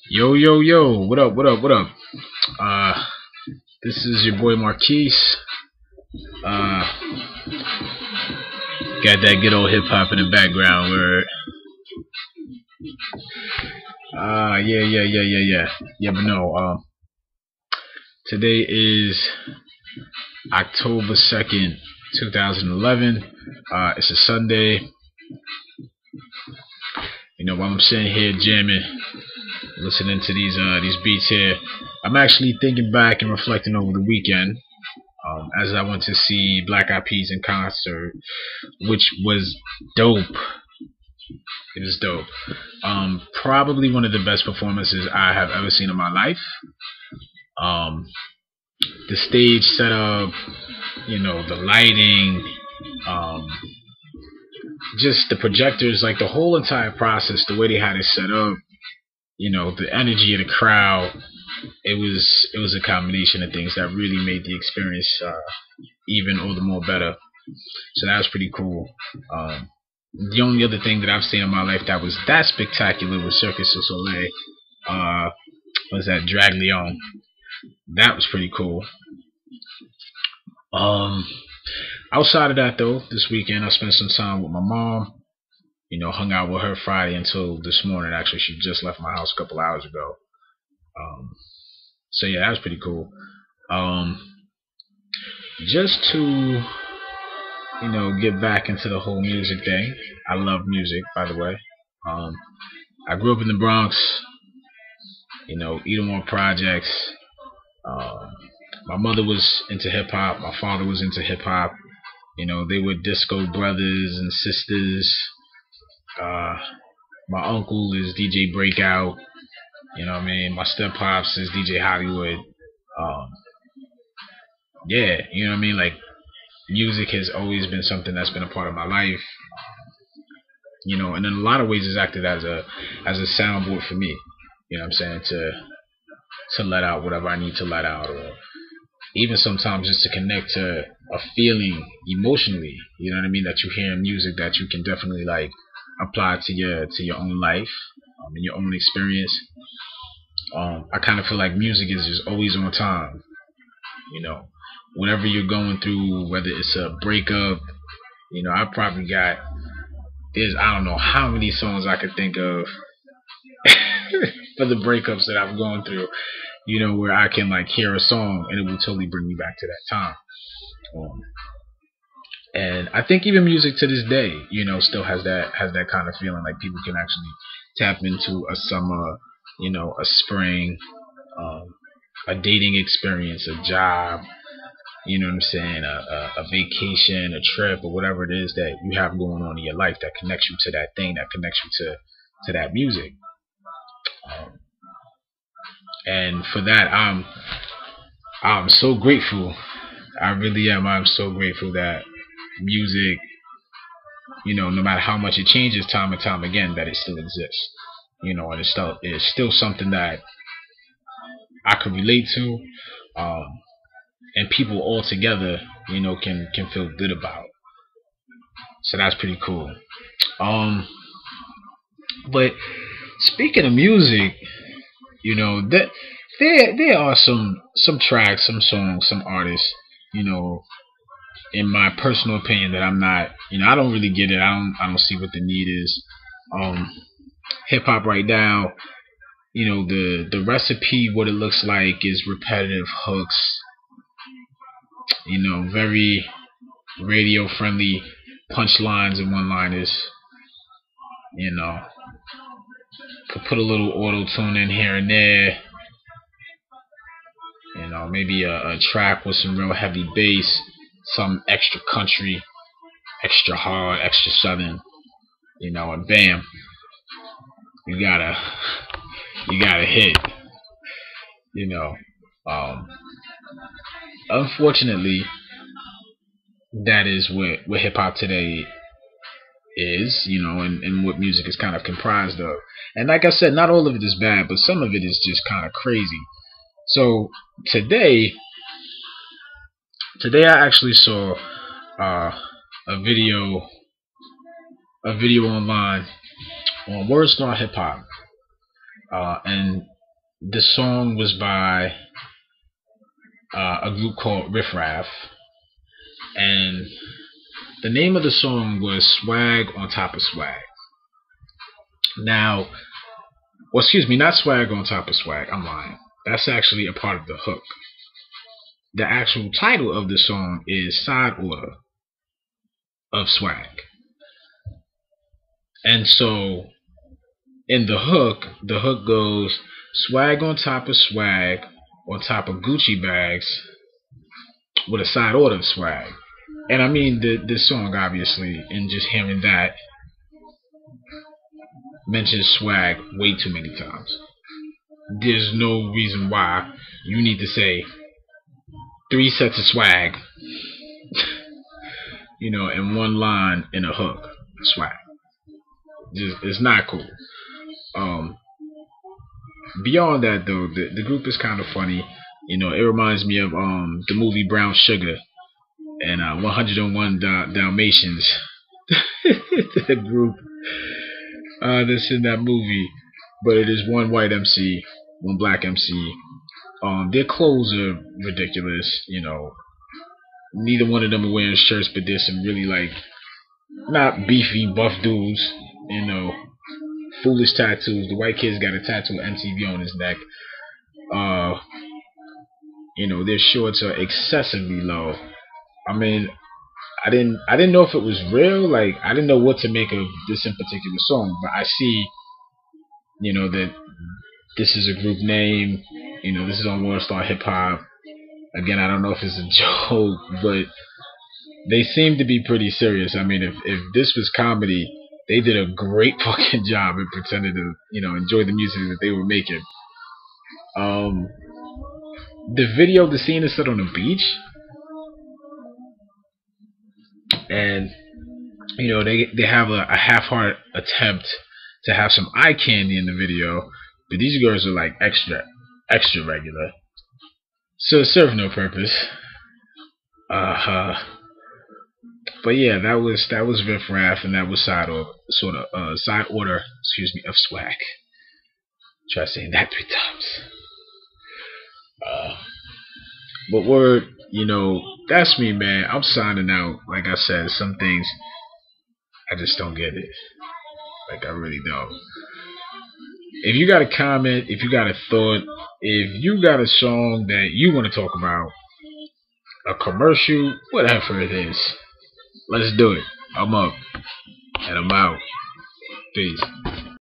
Yo, yo, yo, what up, what up, what up? Uh, this is your boy Marquise. Uh, got that good old hip hop in the background. Where, yeah, but no. Today is October 2nd, 2011. It's a Sunday. While I'm sitting here jamming, listening to these beats here, I'm actually thinking back and reflecting over the weekend. As I went to see Black Eyed Peas in concert, which was dope. It was dope. Probably one of the best performances I have ever seen in my life. Um, the stage setup, the lighting, um, just the projectors, like the whole entire process, the way they had it set up, the energy of the crowd. It was a combination of things that really made the experience even all the more better. So that was pretty cool. The only other thing that I've seen in my life that was that spectacular was Circus du Soleil. Uh, was that Drag Leon? That was pretty cool. Um, Outside of that though, this weekend I spent some time with my mom. Hung out with her Friday until this morning. Actually, she just left my house a couple hours ago. Um, so yeah, that was pretty cool. Um, just to get back into the whole music thing. I love music, by the way. Um, I grew up in the Bronx. Edenmore Projects. Um, my mother was into hip hop. My father was into hip hop. They were disco brothers and sisters. Uh, my uncle is DJ Breakout. You know what I mean? My step pops is DJ Hollywood. Um, yeah, you know what I mean? Like, music has always been something that's been a part of my life. And in a lot of ways it's acted as a soundboard for me. You know what I'm saying? To let out whatever I need to let out, or even sometimes just to connect to a feeling emotionally. You know what I mean? That you hear in music that you can definitely like apply to your own life, and your own experience. I kind of feel like music is just always on time. You know, whatever you're going through, whether it's a breakup, I probably got I don't know how many songs I could think of for the breakups that I've gone through. Where I can like hear a song and it will totally bring me back to that time. Um, and I think even music to this day, still has that kind of feeling. Like people can actually tap into a summer, a spring, um, a dating experience, a job. You know what I'm saying? A vacation, a trip, or whatever it is that you have going on in your life that connects you to that thing, that connects you to that music. Um, and for that, I'm so grateful. I really am. I'm so grateful that music, no matter how much it changes time and time again, that it still exists. And it's still something that I can relate to, um, and people all together, can feel good about. So that's pretty cool. Um, but speaking of music, that there are some tracks, some songs, some artists, you know, in my personal opinion that I'm not, I don't really get it. I don't see what the need is. Um, Hip hop right now, the recipe, what it looks like is repetitive hooks, very radio friendly punchlines and one liners. You know, could put a little auto tune in here and there. Maybe a track with some real heavy bass, some extra country, extra hard, extra southern. And bam, you got a you got a hit. You know, um, Unfortunately, that is what hip hop today is. And what music is kind of comprised of. And like I said, not all of it is bad, but some of it is just kind of crazy. So today, today I actually saw uh, a video online on Word Star Hip Hop, and the song was by a group called Riff Raff, and the name of the song was Swag on Top of Swag. Now, well, excuse me, not Swag on Top of Swag. I'm lying. That's actually a part of the hook. The actual title of the song is Side Order of Swag. And so in the hook goes swag on top of swag on top of Gucci bags with a side order of swag. And I mean, this song, obviously, and just hearing that, mentions swag way too many times. There's no reason why you need to say 3 sets of swag, in one line in a hook. Swag. It's not cool. Beyond that, though, the group is kind of funny. It reminds me of the movie Brown Sugar and 101 Dalmatians. The group that's in that movie, but it is one white MC, one black MC. Their clothes are ridiculous. Neither one of them are wearing shirts, but there's some really not beefy buff dudes. Foolish tattoos. The white kid's got a tattoo of MTV on his neck. Their shorts are excessively low. I mean, I didn't know if it was real. I didn't know what to make of this in particular song, but I see, that this is a group name. This is on World Star Hip Hop. Again, I don't know if it's a joke, but they seem to be pretty serious. I mean, if this was comedy, they did a great fucking job at pretending to, enjoy the music that they were making. The video, the scene is set on a beach, and they have a half-heart attempt to have some eye candy in the video, but these girls are extra regular, so it served no purpose. But yeah, that was Riff Raff, and that was side order, of swag. Try saying that 3 times. But word, that's me, man. I'm signing out. Like I said, some things I just don't get it. I really don't. If you got a comment, if you got a thought, if you got a song that you want to talk about, a commercial, whatever it is, let's do it. I'm up and I'm out. Peace.